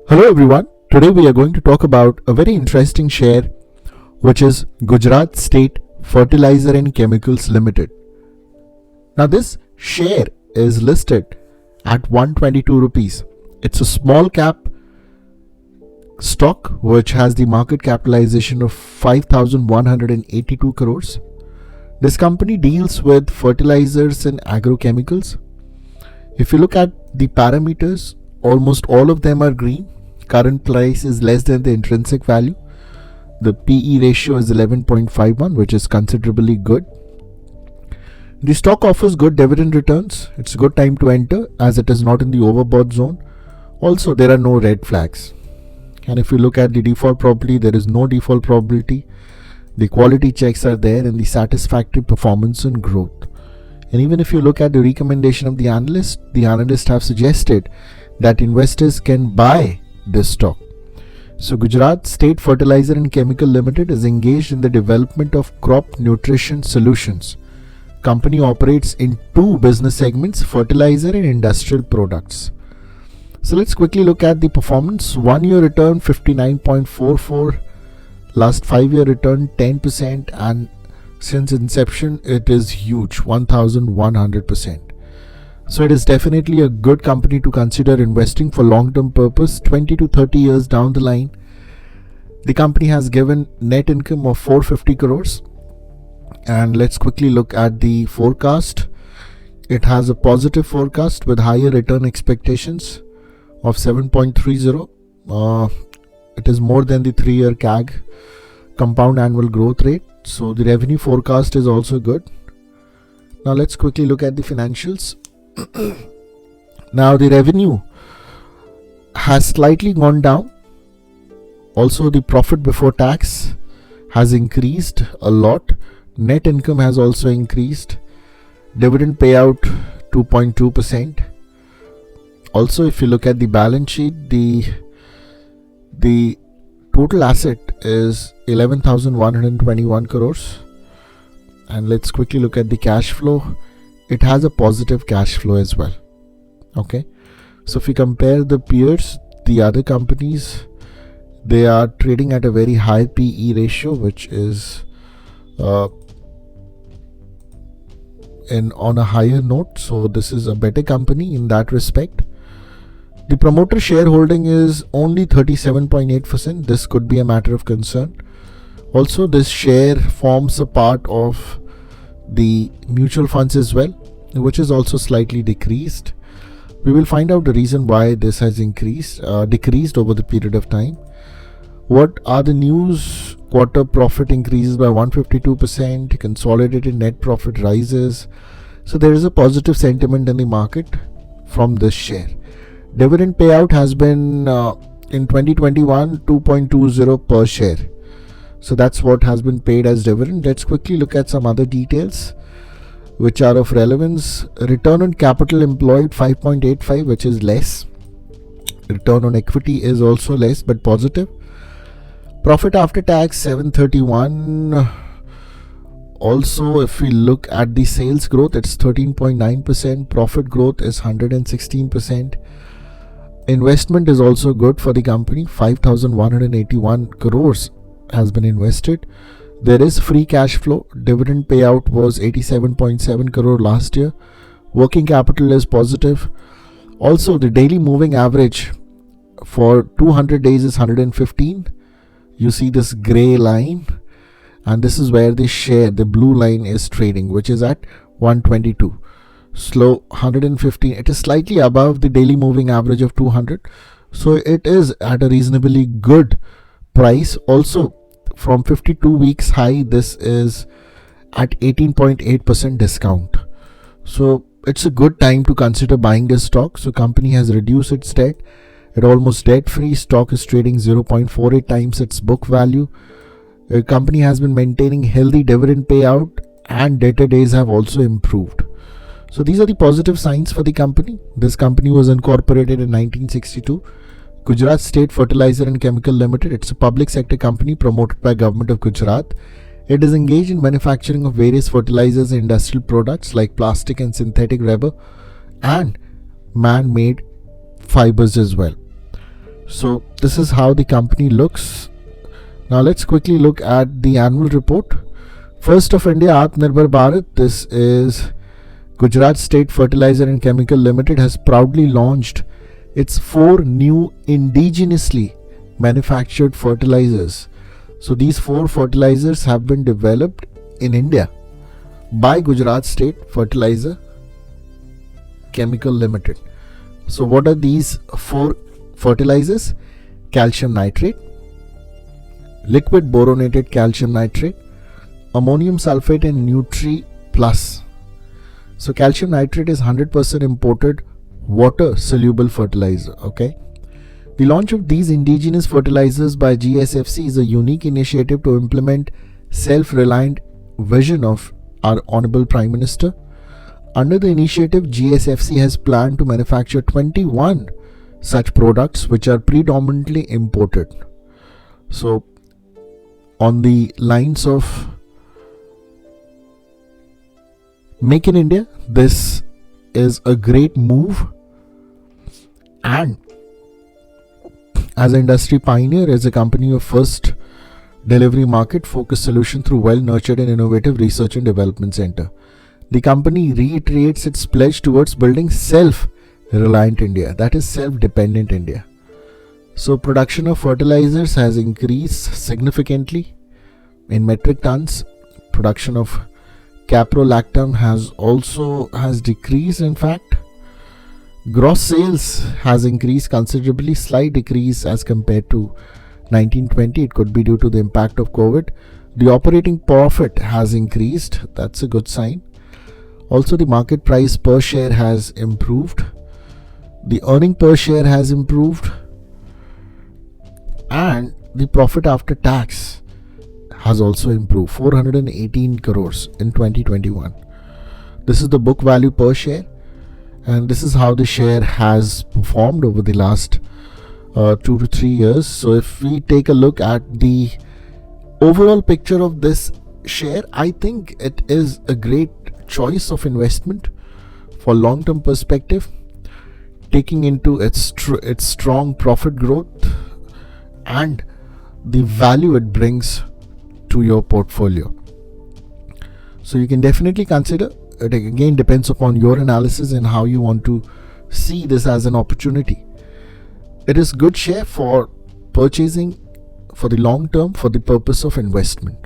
Hello everyone. Today we are going to talk about a very interesting share which is Gujarat State Fertilizer and Chemicals Limited. Now this share is listed at 122 rupees. It's a small cap stock which has the market capitalization of 5,182 crores. This company deals with fertilizers and agrochemicals. If you look at the parameters, almost all of them are green. Current price is less than the intrinsic value. The PE ratio is 11.51, which is considerably good. The stock offers good dividend returns. It's a good time to enter as it is not in the overbought zone. Also, there are no red flags. And if you look at the default probability, there is no default probability. The quality checks are there and the satisfactory performance and growth. And even if you look at the recommendation of the analysts have suggested that investors can buy this stock. So Gujarat State Fertilizer and Chemical Limited is engaged in the development of crop nutrition solutions. Company operates in two business segments, fertilizer and industrial products. So let's quickly look at the performance. 1 year return 59.44, last 5 year return 10%, and since inception it is huge, 1100%. So it is definitely a good company to consider investing for long-term purpose, 20 to 30 years down the line. The company has given net income of 450 crores. And let's quickly look at the forecast. It has a positive forecast with higher return expectations of 7.30. It is more than the 3-year CAG, compound annual growth rate. So the revenue forecast is also good. Now let's quickly look at the financials. Now the revenue has slightly gone down. Also the profit before tax has increased a lot. Net income has also increased. Dividend payout 2.2%. Also if you look at the balance sheet, the total asset is 11,121 crores. And let's quickly look at the cash flow. It has a positive cash flow as well. Okay, so if we compare the peers, the other companies, they are trading at a very high PE ratio, which is on a higher note. So this is a better company in that respect. The promoter shareholding is only 37.8%. This could be a matter of concern. Also, this share forms a part of the mutual funds as well, which is also slightly decreased. We will find out the reason why this has decreased over the period of time. What are the news? Quarter profit increases by 152%, consolidated net profit rises. So there is a positive sentiment in the market from this share. Dividend payout has been in 2021 2.20 per share. So that's what has been paid as dividend. Let's quickly look at some other details which are of relevance. Return on capital employed 5.85, which is less. Return on equity is also less but positive. Profit after tax 731. Also if we look at the sales growth, it's 13.9%. Profit growth is 116%. Investment is also good for the company. 5,181 crores has been invested. There is free cash flow. Dividend payout was 87.7 crore last year. Working capital is positive. Also the daily moving average for 200 days is 115. You see this gray line, and this is where the share, the blue line, is trading, which is at 122. Slow 115. It is slightly above the daily moving average of 200. So it is at a reasonably good price. Also from 52 weeks high, this is at 18.8% discount. So it's a good time to consider buying this stock. So company has reduced its debt. It almost debt free. Stock is trading 0.48 times its book value. The company has been maintaining healthy dividend payout and debtor days have also improved. So these are the positive signs for the company. This company was incorporated in 1962. Gujarat State Fertilizer and Chemical Limited. It's a public sector company promoted by Government of Gujarat. It is engaged in manufacturing of various fertilizers and industrial products like plastic and synthetic rubber and man-made fibers as well. So this is how the company looks. Now let's quickly look at the annual report. First of India, Atmanirbhar Bharat. This is Gujarat State Fertilizer and Chemical Limited has proudly launched its 4 new indigenously manufactured fertilizers. So these 4 fertilizers have been developed in India by Gujarat State Fertilizer Chemical Limited. So what are these 4 fertilizers? Calcium nitrate, liquid boronated calcium nitrate, ammonium sulfate and Nutri Plus. So calcium nitrate is 100% imported water soluble fertilizer. Okay. The launch of these indigenous fertilizers by GSFC is a unique initiative to implement self-reliant vision of our Honorable Prime Minister. Under the initiative, GSFC has planned to manufacture 21 such products which are predominantly imported. So on the lines of Make in India, this is a great move, and as an industry pioneer, as a company of first delivery market focused solution through well nurtured and innovative research and development center, the company reiterates its pledge towards building self-reliant India, that is self-dependent India. So production of fertilizers has increased significantly in metric tons. Production of caprolactam has decreased. In fact, gross sales has increased considerably, slight decrease as compared to 1920. It could be due to the impact of COVID. The operating profit has increased. That's a good sign. Also, the market price per share has improved. The earning per share has improved. And the profit after tax has also improved, 418 crores in 2021. This is the book value per share, and this is how the share has performed over the last 2 to 3 years. So if we take a look at the overall picture of this share, I think it is a great choice of investment for long-term perspective, taking into its strong profit growth and the value it brings to your portfolio. So you can definitely consider it. Again, depends upon your analysis and how you want to see this as an opportunity. It is good share for purchasing for the long term for the purpose of investment.